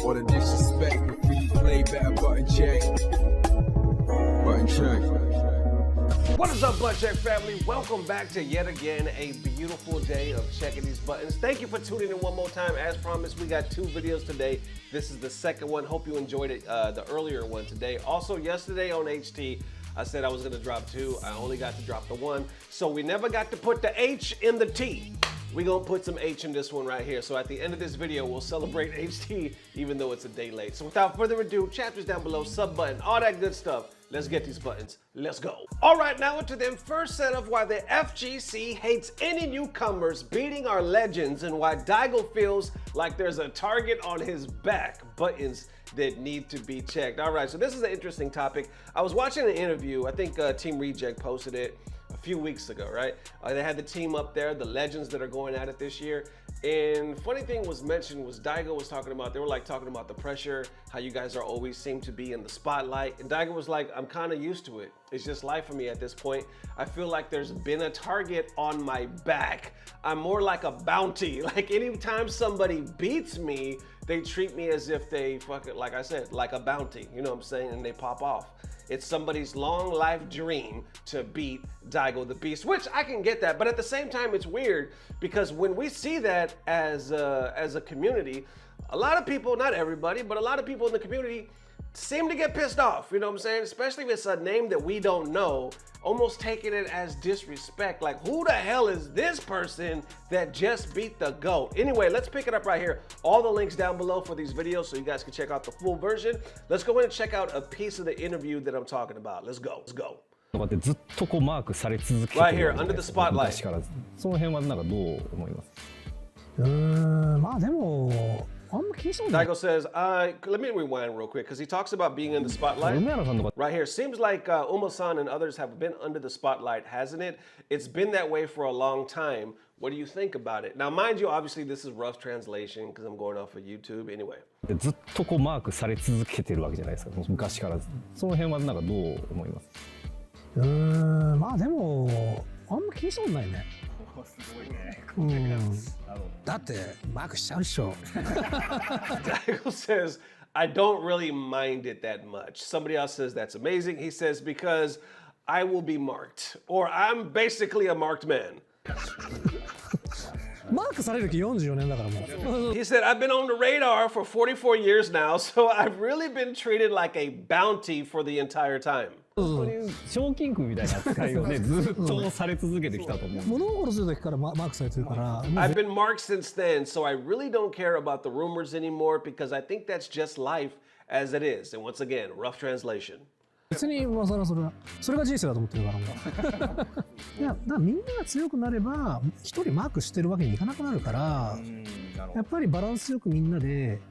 All the disrespect, the free play, bad button check. Button check. What is up, Butt Check family? Welcome back to yet again a beautiful day of checking these buttons. Thank you for tuning in one more time. As promised, we got 2 videos today. This is the second one. Hope you enjoyed it, the earlier one today. Also, yesterday on HT, I said I was gonna drop 2. I only got to drop the 1. So we never got to put the H in the T. We're gonna put some H in this one right here. So at the end of this video, we'll celebrate HT even though it's a day late. So without further ado, chapters down below, sub button, all that good stuff. Let's get these buttons. Let's go. All right, now into the first set of why the FGC hates any newcomers beating our legends and why Daigo feels like there's a target on his back. Buttons that need to be checked. All right, so this is an interesting topic. I was watching an interview. I think Team Reject posted it a few weeks ago, right? They had the team up there, the legends that are going at it this year. And funny thing was mentioned was Daigo was talking about, they were like talking about the pressure, how you guys are always seem to be in the spotlight. And Daigo was like, I'm kind of used to it. It's just life for me at this point. I feel like there's been a target on my back. I'm more like a bounty. Like anytime somebody beats me, they treat me as if they fucking, like I said, like a bounty, you know what I'm saying? And they pop off. It's somebody's long life dream to beat Daigo the Beast, which I can get that. But at the same time, it's weird because when we see that as a community, a lot of people, not everybody, but a lot of people in the community seem to get pissed off, you know what I'm saying? Especially if it's a name that we don't know, almost taking it as disrespect. Like, who the hell is this person that just beat the GOAT? Anyway, let's pick it up right here. All the links down below for these videos so you guys can check out the full version. Let's go in and check out a piece of the interview that I'm talking about. Let's go. Let's go. ずっとこうマークされ続けてる Right here, under the spotlight. 昔からその辺はなんかどう思います？まあでもあんま気にしない。 Daigo says, let me rewind real quick because he talks about being in the spotlight. 梅原さんとか Right here. Seems like Uma-san and others have been under the spotlight, hasn't it? It's been that way for a long time. What do you think about it? Now, mind you, obviously this is rough translation because I'm going off of YouTube anyway. ずっとこうマークされ続けてるわけじゃないですか。昔からその辺はなんかどう思います？まあでもあんま気にしたことないね。すごいね。だってマークしちゃうでしょ。Daigo says, I don't really mind it that much. Somebody else says that's amazing. He says, because I will be marked, or I'm basically a marked man. マークされる気44年だからもう。 He said, I've been on the radar for 44 years now, so I've really been treated like a bounty for the entire time. そういう賞金区みたいな扱いをねずっとされ続けてきたと思う。物心する時からマークされてるから。I've been marked since then, so I really don't care about the rumors anymore because I think that's just life as it is. And once again, rough translation. 別にまあそれが人生だと思ってるからもう。いやだからみんなが強くなれば一人マークしてるわけにいかなくなるから、やっぱりバランスよくみんなで。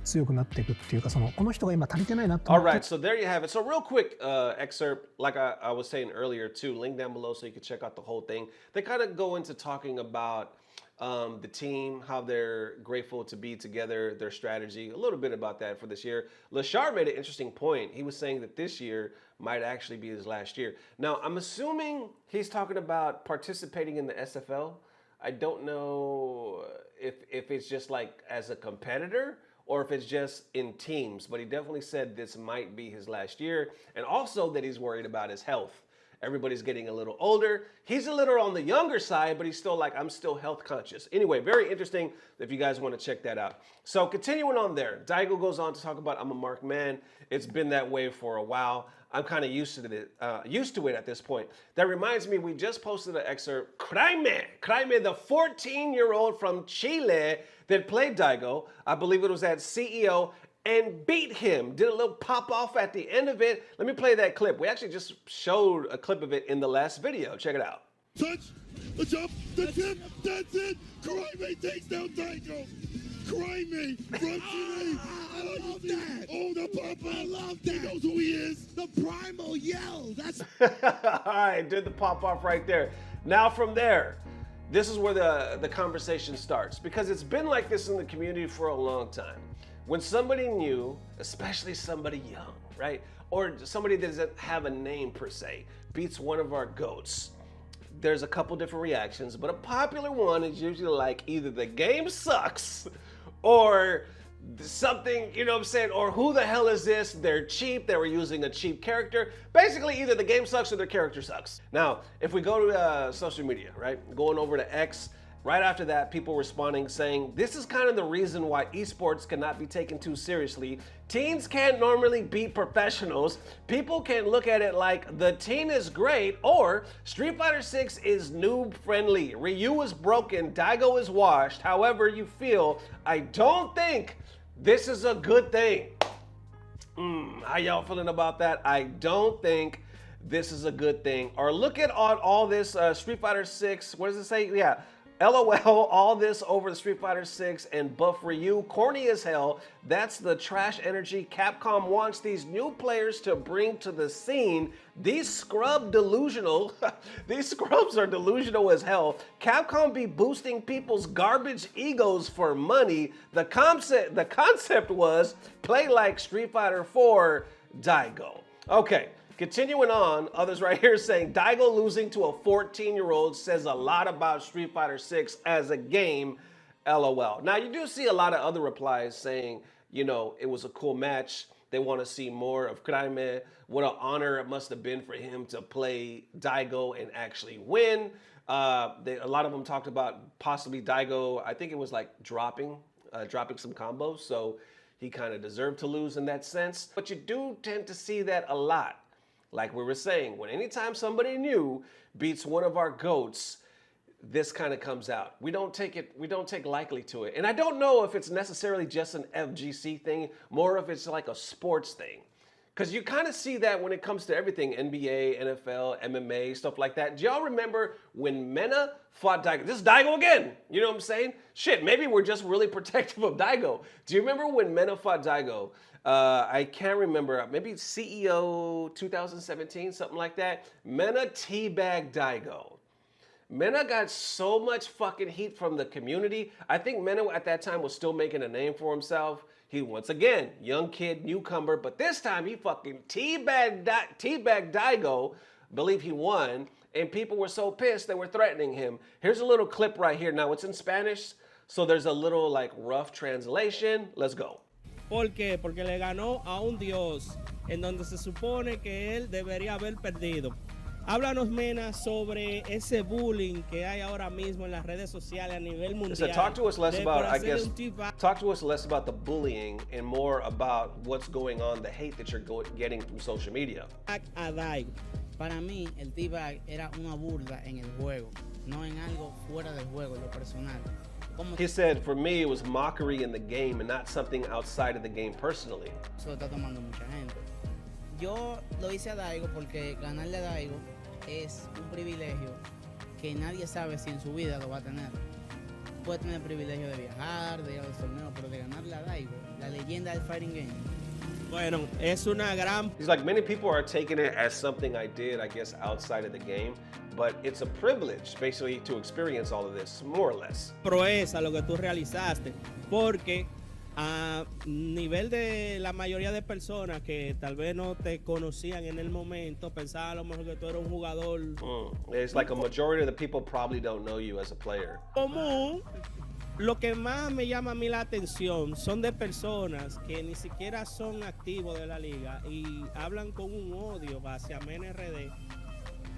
強くなっていくっていうかこの人が今足りてないなと思って。 All right, so there you have it. So real quick excerpt, like I was saying earlier too, link down below so you can check out the whole thing. They kind of go into talking about the team, how they're grateful to be together, their strategy, a little bit about that for this year. Lashar made an interesting point. He was saying that this year might actually be his last year. Now, I'm assuming he's talking about participating in the SFL. I don't know if it's just like as a competitor or if it's just in teams, but he definitely said this might be his last year, and also that he's worried about his health. Everybody's getting a little older. He's a little on the younger side, but he's still like, I'm still health conscious. Anyway, very interesting if you guys want to check that out. So continuing on there, Daigo goes on to talk about, I'm a marked man. It's been that way for a while. I'm kind of used to it at this point. That reminds me, we just posted an excerpt. Kraime, the 14-year-old from Chile that played Daigo, I believe it was at CEO, and beat him. Did a little pop off at the end of it. Let me play that clip. We actually just showed a clip of it in the last video. Check it out. Touch, the jump, the tip, that's it. Kraime takes down Daigo. Kraime from Chile. I love that. Oh, the pop-up. I love that. He knows who he is. The primal yell. That's all right, did the pop-off right there. Now from there, this is where the conversation starts because it's been like this in the community for a long time. When somebody new, especially somebody young, right? Or somebody that doesn't have a name per se, beats one of our GOATs, there's a couple different reactions, but a popular one is usually like either the game sucks or something, you know what I'm saying, or who the hell is this? They're cheap, they were using a cheap character. Basically, either the game sucks or their character sucks. Now, if we go to social media, right, going over to X, right after that, people responding saying, this is kind of the reason why esports cannot be taken too seriously. Teens can't normally beat professionals. People can look at it like the teen is great or Street Fighter 6 is noob friendly. Ryu is broken, Daigo is washed. However you feel, I don't think this is a good thing. How y'all feeling about that? I don't think this is a good thing. Or look at all this Street Fighter 6, what does it say? Yeah. LOL, all this over the Street Fighter 6 and buff Ryu, corny as hell. That's the trash energy Capcom wants these new players to bring to the scene. These scrubs are delusional as hell. Capcom be boosting people's garbage egos for money. The concept was play like Street Fighter 4 Daigo. Okay. Continuing on, others right here saying Daigo losing to a 14-year-old says a lot about Street Fighter 6 as a game, LOL. Now, you do see a lot of other replies saying, you know, it was a cool match. They want to see more of Kraime. What an honor it must have been for him to play Daigo and actually win. A lot of them talked about possibly Daigo, I think it was like dropping some combos, so he kind of deserved to lose in that sense. But you do tend to see that a lot. Like we were saying, when anytime somebody new beats one of our GOATs, this kind of comes out. We don't take lightly to it. And I don't know if it's necessarily just an FGC thing, more if it's like a sports thing. Because you kind of see that when it comes to everything, NBA, NFL, MMA, stuff like that. Do y'all remember when Mena fought Daigo? This is Daigo again, you know what I'm saying? Shit, maybe we're just really protective of Daigo. Do you remember when Mena fought Daigo? I can't remember, maybe CEO 2017, something like that. Mena teabagged Daigo. Mena got so much fucking heat from the community. I think Mena at that time was still making a name for himself. He, once again, young kid, newcomer, but this time he fucking teabagged Daigo. Believe he won, and people were so pissed they were threatening him. Here's a little clip right here. Now, it's in Spanish, so there's a little like rough translation. Let's go. ¿Por qué? Porque le ganó a un dios en donde se supone que él debería haber perdido. Háblanos, Mena, sobre ese bullying que hay ahora mismo en las redes sociales a nivel mundial. So talk to us less about, I guess, talk to us less about the bullying and more about what's going on, the hate that you're getting from social media. A Daigo. Para mí, el T-Bag era una burla en el juego, no en algo fuera del juego, lo personal. He said, for me, it was mockery in the game and not something outside of the game personally. Eso lo está tomando mucha gente. Yo lo hice a Daigo porque ganarle a Daigo es un privilegio que nadie sabe si en su vida lo va a tener. Puede tener el privilegio de viajar, de ir a los torneos, pero de ganarle a Daigo, la leyenda del fighting game. Bueno, es una gran... He's like, many people are taking it as something I did, I guess, outside of the game, but it's a privilege, basically, to experience all of this, more or less. Proeza lo que tú realizaste, porque a nivel de la mayoría de personas que tal vez no te conocían en el momento, pensaban a lo mejor que tú eras un jugador... It's like a majority of the people probably don't know you as a player. Común. Lo que más me llama a mí la atención son de personas que ni siquiera son activos de la liga y hablan con un odio hacia MNRD.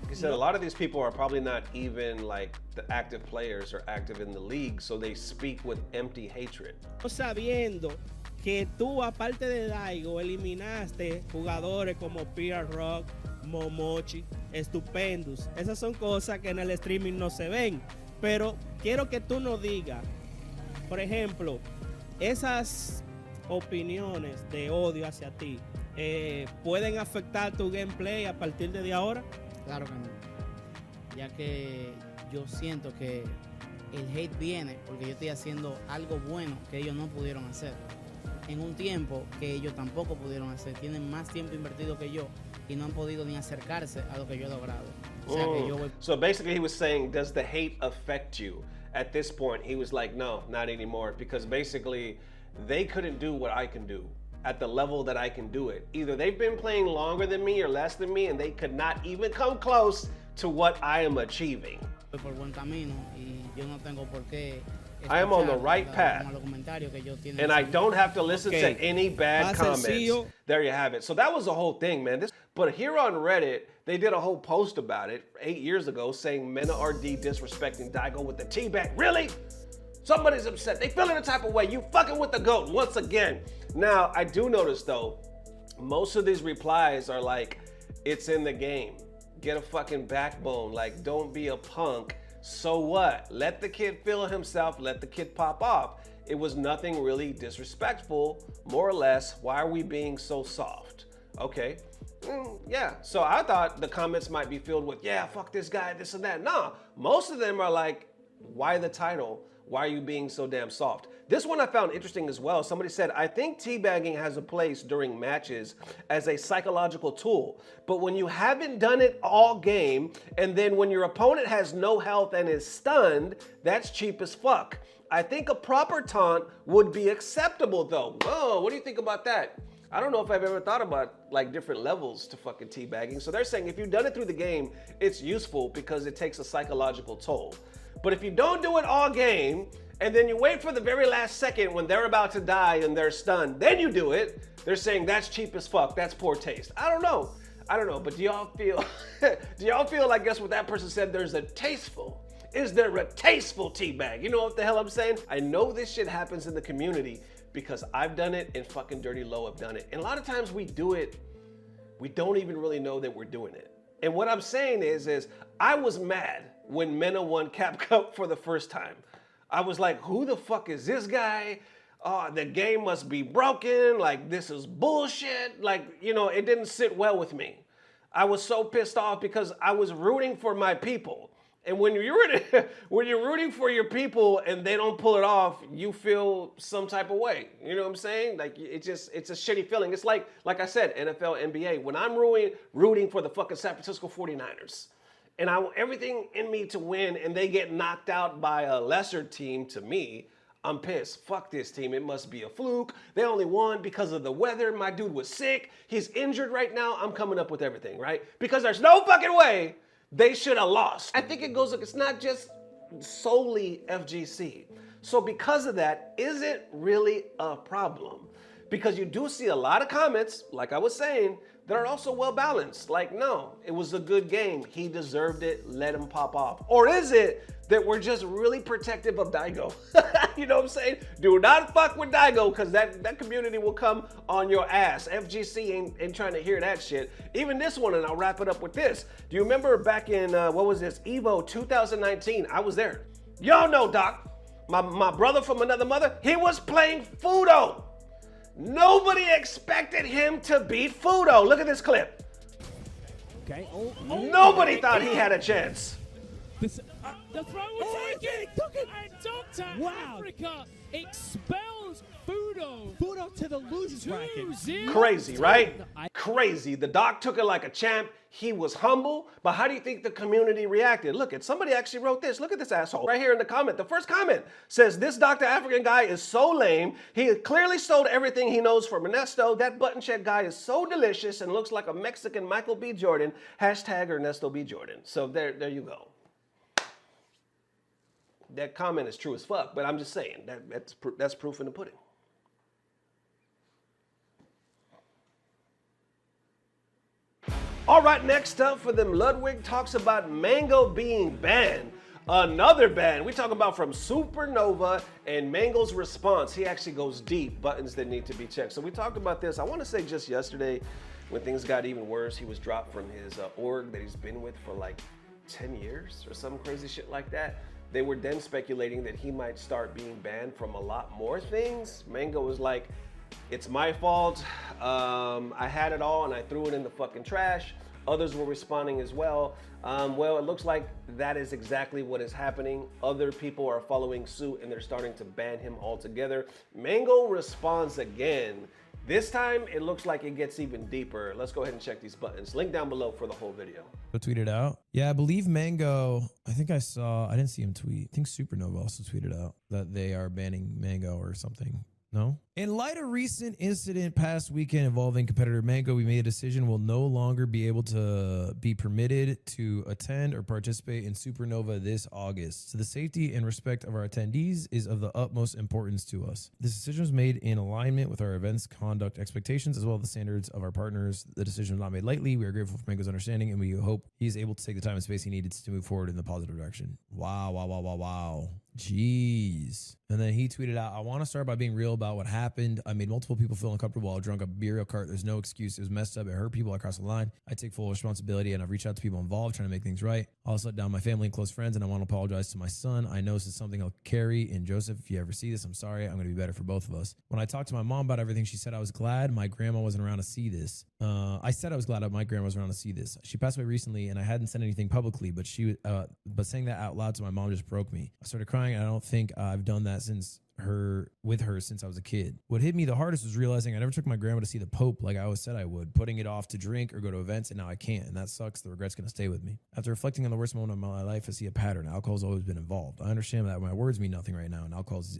Like I said, a lot of these people are probably not even like the active players or active in the league, so they speak with empty hatred. Sabiendo que tú, aparte de Daigo, eliminaste jugadores como Pierre Rock, Momochi, Estupendous. Esas son cosas que en el streaming no se ven. Pero quiero que tú nos digas, por ejemplo, esas opiniones de odio hacia ti, ¿pueden afectar tu gameplay a partir de ahora? Claro que no, ya que yo siento que el hate viene porque yo estoy haciendo algo bueno que ellos no pudieron hacer en un tiempo que ellos tampoco pudieron hacer. Tienen más tiempo invertido que yo y no han podido ni acercarse a lo que yo he logrado. O sea, que yo voy... So basically he was saying, does the hate affect you? At this point, he was like, no, not anymore, because basically they couldn't do what I can do at the level that I can do it. Either they've been playing longer than me or less than me, and they could not even come close to what I am achieving. Por buen camino y yo no tengo por qué I am on the right path. Los comentarios que ellos tienen. And I don't have to listen to any bad Más comments. sencillo. There you have it. So that was the whole thing, man. But here on Reddit, they did a whole post about it 8 years ago saying Mena RD disrespecting Daigo with the teabag. Really? Somebody's upset. They feeling the type of way. You fucking with the GOAT once again. Now, I do notice though, most of these replies are like, it's in the game. Get a fucking backbone. Like, don't be a punk. So what? Let the kid feel himself. Let the kid pop off. It was nothing really disrespectful, more or less. Why are we being so soft? Okay. Yeah. So I thought the comments might be filled with, yeah, fuck this guy, this and that. Nah, most of them are like, why the title? Why are you being so damn soft? This one I found interesting as well. Somebody said, I think teabagging has a place during matches as a psychological tool, but when you haven't done it all game, and then when your opponent has no health and is stunned, that's cheap as fuck. I think a proper taunt would be acceptable though. Whoa, what do you think about that? I don't know if I've ever thought about like different levels to fucking teabagging. So they're saying if you've done it through the game, it's useful because it takes a psychological toll. But if you don't do it all game, and then you wait for the very last second when they're about to die and they're stunned, then you do it, they're saying that's cheap as fuck, that's poor taste. I don't know, but do y'all feel, like, guess what that person said, there's a tasteful, is there a tasteful teabag? You know what the hell I'm saying? I know this shit happens in the community because I've done it and fucking Dirty Low have done it. And a lot of times we do it, we don't even really know that we're doing it. And what I'm saying is I was mad when Mena won Capcom for the first time. I was like, who the fuck is this guy? Oh, the game must be broken. Like, this is bullshit. Like, you know, it didn't sit well with me. I was so pissed off because I was rooting for my people. And when you're rooting for your people and they don't pull it off, you feel some type of way. You know what I'm saying? Like, it's a shitty feeling. It's like I said, NFL, NBA. When I'm rooting for the fucking San Francisco 49ers, and I want everything in me to win, and they get knocked out by a lesser team, to me, I'm pissed. Fuck this team. It must be a fluke. They only won because of the weather. My dude was sick. He's injured right now. I'm coming up with everything, right? Because there's no fucking way they should have lost. I think it's not just solely FGC. So because of that, is it really a problem? Because you do see a lot of comments, like I was saying, that are also well balanced. Like, no, it was a good game. He deserved it. Let him pop off. Or is it that we're just really protective of Daigo? You know what I'm saying? Do not fuck with Daigo, because that community will come on your ass. FGC ain't trying to hear that shit. Even this one, and I'll wrap it up with this. Do you remember back in, what was this, EVO 2019? I was there. Y'all know, Doc, my brother from another mother, he was playing Fudo. Nobody expected him to beat Fudo. Look at this clip. Okay. Nobody thought he had a chance. The throw was taken. And Dr. Africa expels Fudo. Fudo to the losers bracket. 2-0. Crazy, right? Crazy. The doc took it like a champ. He was humble. But how do you think the community reacted? Look, somebody actually wrote this. Look at this asshole right here in the comment. The first comment says, this Dr. African guy is so lame. He clearly stole everything he knows from Ernesto. That button check guy is so delicious and looks like a Mexican Michael B. Jordan. Hashtag Ernesto B. Jordan. So there you go. That comment is true as fuck, but I'm just saying that's proof in the pudding. All right, next up for them, Ludwig talks about Mango being banned. Another ban. We talk about from Supernova and Mango's response. He actually goes deep, buttons that need to be checked. So we talked about this, I want to say just yesterday, when things got even worse. He was dropped from his org that he's been with for like 10 years or some crazy shit like that. They were then speculating that he might start being banned from a lot more things. Mango was like, it's my fault. I had it all and I threw it in the fucking trash. Others were responding as well. Well, it looks like that is exactly what is happening. Other people are following suit and they're starting to ban him altogether. Mango responds again. This time, it looks like it gets even deeper. Let's go ahead and check these buttons. Link down below for the whole video. Tweeted out. Yeah, I believe Mango, I didn't see him tweet. I think Supernova also tweeted out that they are banning Mango or something. No? In light of recent incident past weekend involving competitor Mango, we made a decision will no longer be able to be permitted to attend or participate in Supernova this August. So the safety and respect of our attendees is of the utmost importance to us. This decision was made in alignment with our event's conduct expectations as well as the standards of our partners. The decision was not made lightly. We are grateful for Mango's understanding and we hope he is able to take the time and space he needed to move forward in the positive direction. Wow. Jeez. And then he tweeted out, I want to start by being real about what happened. I made multiple people feel uncomfortable while drunk at a burial cart. There's no excuse. It was messed up. It hurt people. I crossed the line. I take full responsibility and I've reached out to people involved trying to make things right. I also let down my family and close friends and I want to apologize to my son. I know this is something I'll carry. And Joseph, if you ever see this, I'm sorry. I'm going to be better for both of us. When I talked to my mom about everything, she said I was glad my grandma wasn't around to see this. I said I was glad my grandma was around to see this. She passed away recently and I hadn't said anything publicly, but saying that out loud to my mom just broke me. I started crying and I don't think I've done that with her since I was a kid. What hit me the hardest was realizing I never took my grandma to see the Pope like I always said I would, putting it off to drink or go to events, and now I can't, and that sucks. The regret's gonna stay with me. After reflecting on the worst moment of my life, I see a pattern. Alcohol's always been involved. I understand that my words mean nothing right now, and alcohol's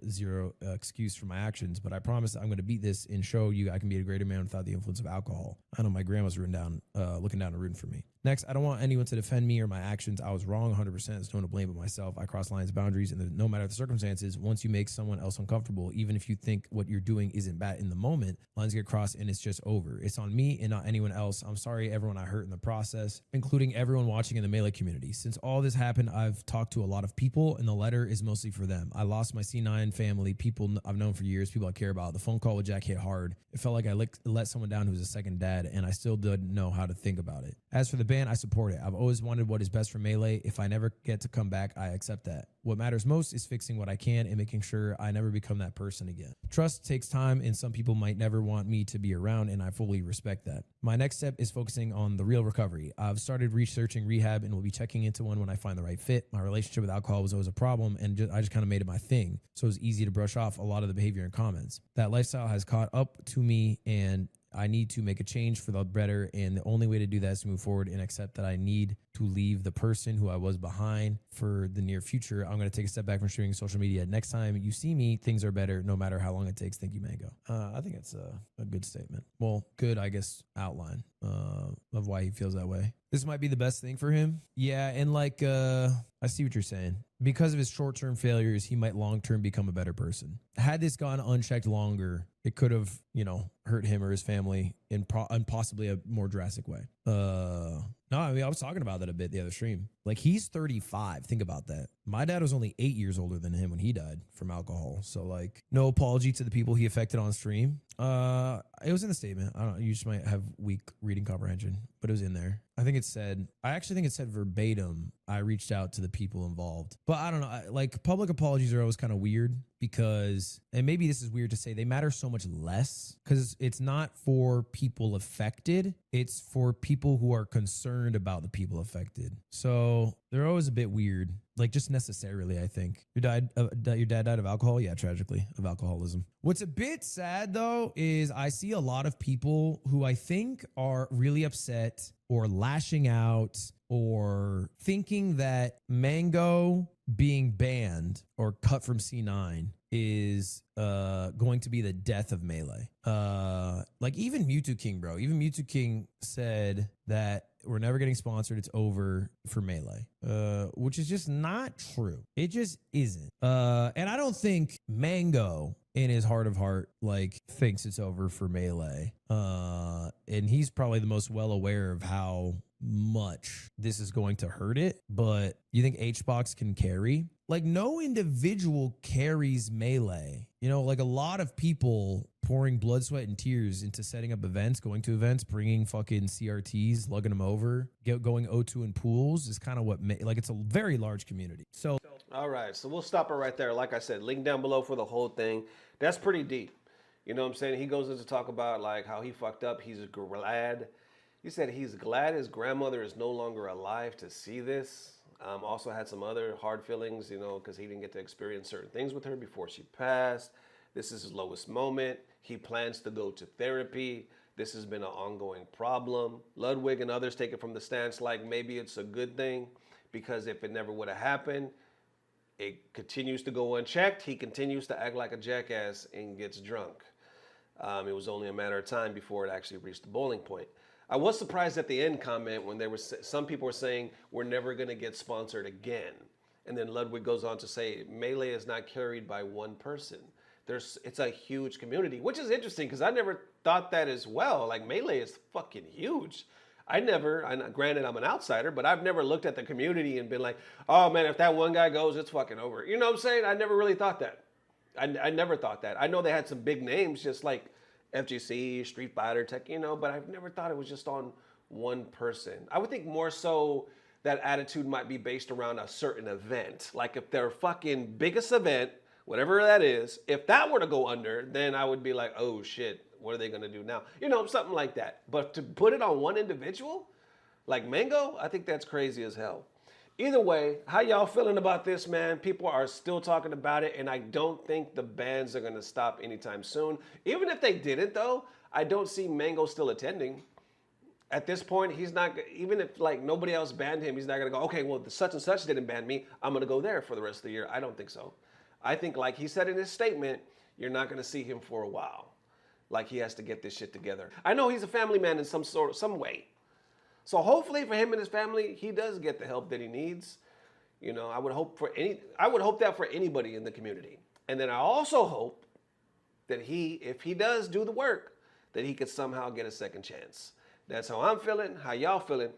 zero excuse for my actions, but I promise I'm gonna beat this and show you I can be a greater man without the influence of alcohol. I know my grandma's looking down and rooting for me. Next, I don't want anyone to defend me or my actions. I was wrong 100%. There's no one to blame but myself. I crossed lines, boundaries, and no matter the circumstances, once you make someone else uncomfortable, even if you think what you're doing isn't bad in the moment, lines get crossed and it's just over. It's on me and not anyone else. I'm sorry everyone I hurt in the process, including everyone watching in the Melee community. Since all this happened, I've talked to a lot of people and the letter is mostly for them. I lost my C9 family, people I've known for years, people I care about. The phone call with Jack hit hard. It felt like I let someone down who was a second dad, and I still didn't know how to think about it. As for the ban, I support it. I've always wanted what is best for Melee. If I never get to come back, I accept that. What matters most is fixing what I can and making sure I never become that person again. Trust takes time, and some people might never want me to be around, and I fully respect that. My next step is focusing on the real recovery. I've started researching rehab and will be checking into one when I find the right fit. My relationship with alcohol was always a problem, and I just kind of made it my thing, so it was easy to brush off a lot of the behavior and comments. That lifestyle has caught up to me, and I need to make a change for the better, and the only way to do that is to move forward and accept that I need to leave the person who I was behind for the near future. I'm going to take a step back from streaming social media. Next time you see me, things are better no matter how long it takes. Thank you, Mango. I think it's a good statement. Well, good, I guess, outline of why he feels that way. This might be the best thing for him. Yeah, and like, I see what you're saying. Because of his short-term failures, he might long-term become a better person. Had this gone unchecked longer, it could have, hurt him or his family in possibly a more drastic way. No, I mean, I was talking about that a bit the other stream. Like, he's 35. Think about that. My dad was only 8 years older than him when he died from alcohol. So, like, no apology to the people he affected on stream. It was in the statement. I don't know. You just might have weak reading comprehension, but it was in there. I actually think it said verbatim, I reached out to the people involved. But I don't know. Like, public apologies are always kind of weird because, and maybe this is weird to say, they matter so much less because it's not for people affected. It's for people who are concerned about the people affected. So they're always a bit weird. Like, just necessarily, I think. Your dad died of alcohol? Yeah, tragically, of alcoholism. What's a bit sad, though, is I see a lot of people who I think are really upset or lashing out or thinking that Mango being banned or cut from C9 is going to be the death of Melee. Like, even Mewtwo King, bro. Even Mewtwo King said that we're never getting sponsored. It's over for Melee, which is just not true. It just isn't. And I don't think Mango, in his heart of heart, like, thinks it's over for Melee. And he's probably the most well aware of how much this is going to hurt it. But you think HBox can carry? Like, no individual carries Melee. Like, a lot of people pouring blood, sweat, and tears into setting up events, going to events, bringing fucking CRTs, lugging them over, going O2 in pools is kind of what, it's a very large community. So, all right, so we'll stop it right there. Like I said, link down below for the whole thing. That's pretty deep. You know what I'm saying? He goes into talk about, like, how he fucked up. He's glad. He said he's glad his grandmother is no longer alive to see this. Also had some other hard feelings, because he didn't get to experience certain things with her before she passed. This is his lowest moment. He plans to go to therapy. This has been an ongoing problem. Ludwig and others take it from the stance like maybe it's a good thing, because if it never would have happened, It continues to go unchecked. He continues to act like a jackass and gets drunk. It was only a matter of time before it actually reached the boiling point. I was surprised at the end comment when there was some people were saying we're never going to get sponsored again. And then Ludwig goes on to say Melee is not carried by one person. It's a huge community, which is interesting because I never thought that as well. Like Melee is fucking huge. Granted I'm an outsider, but I've never looked at the community and been like, oh man, if that one guy goes, it's fucking over. You know what I'm saying? I never really thought that. I never thought that. I know they had some big names, just like FGC, Street Fighter, Tech, you know, but I've never thought it was just on one person. I would think more so that attitude might be based around a certain event. Like if their fucking biggest event, whatever that is, if that were to go under, then I would be like, oh shit, what are they gonna do now? You know, something like that. But to put it on one individual, like Mango, I think that's crazy as hell. Either way, how y'all feeling about this, man? People are still talking about it, and I don't think the bans are gonna stop anytime soon. Even if they didn't though, I don't see Mango still attending. At this point, he's not, even if like nobody else banned him, he's not gonna go, okay, well, the such and such didn't ban me, I'm gonna go there for the rest of the year. I don't think so. I think like he said in his statement, you're not gonna see him for a while. Like he has to get this shit together. I know he's a family man in some way. So hopefully for him and his family, he does get the help that he needs. You know, I would hope that for anybody in the community. And then I also hope that if he does do the work, that he could somehow get a second chance. That's how I'm feeling. How y'all feeling?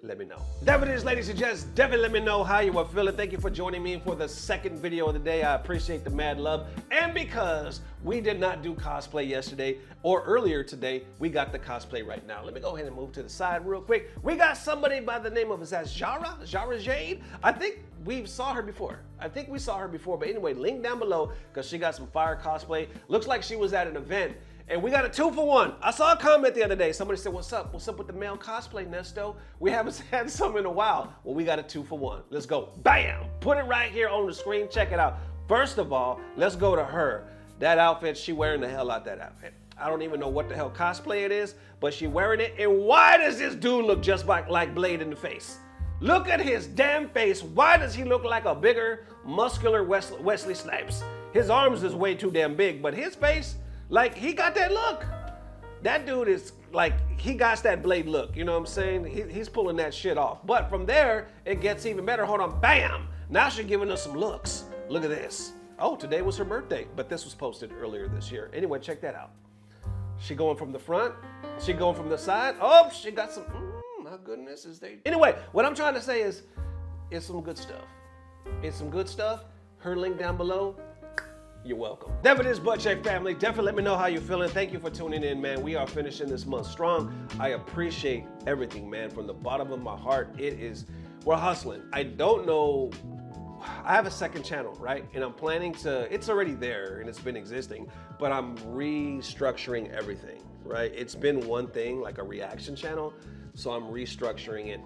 Let me know. That it is, ladies and gents. Definitely let me know how you are feeling. Thank you for joining me for the second video of the day. I appreciate the mad love. And because we did not do cosplay yesterday or earlier today, we got the cosplay right now. Let me go ahead and move to the side real quick. We got somebody by the name of, is that Jara Jade? I think we saw her before. But anyway, link down below because she got some fire cosplay. Looks like she was at an event. And we got a 2-for-1. I saw a comment the other day. Somebody said, what's up? What's up with the male cosplay, Nesto? We haven't had some in a while. Well, we got a 2-for-1. Let's go. Bam! Put it right here on the screen. Check it out. First of all, let's go to her. That outfit, she wearing the hell out that outfit. I don't even know what the hell cosplay it is, but she wearing it. And why does this dude look just like Blade in the face? Look at his damn face. Why does he look like a bigger, muscular Wesley Snipes? His arms is way too damn big, but his face, like, he got that look. That dude is like, he got that Blade look, you know what I'm saying? He's pulling that shit off. But from there, it gets even better. Hold on, bam! Now she's giving us some looks. Look at this. Oh, today was her birthday, but this was posted earlier this year. Anyway, check that out. She going from the front, she going from the side. Oh, she got some, my goodness, Anyway, what I'm trying to say is, it's some good stuff. It's some good stuff. Her link down below. You're welcome. That it is, Butt Check family. Definitely let me know how you're feeling. Thank you for tuning in, man. We are finishing this month strong. I appreciate everything, man, from the bottom of my heart. We're hustling. I don't know, I have a second channel, right? And I'm planning to, it's already there and it's been existing, but I'm restructuring everything, right? It's been one thing, like a reaction channel, so I'm restructuring it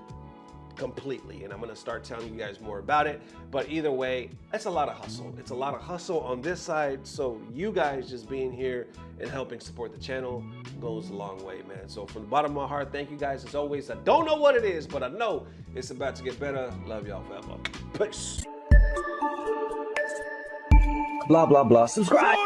completely, and I'm gonna start telling you guys more about it. But either way, it's a lot of hustle. It's a lot of hustle on this side, so you guys just being here and helping support the channel goes a long way, man. So from the bottom of my heart, thank you guys as always. I don't know what it is, but I know it's about to get better. Love y'all forever. Peace. Blah, blah, blah. Subscribe.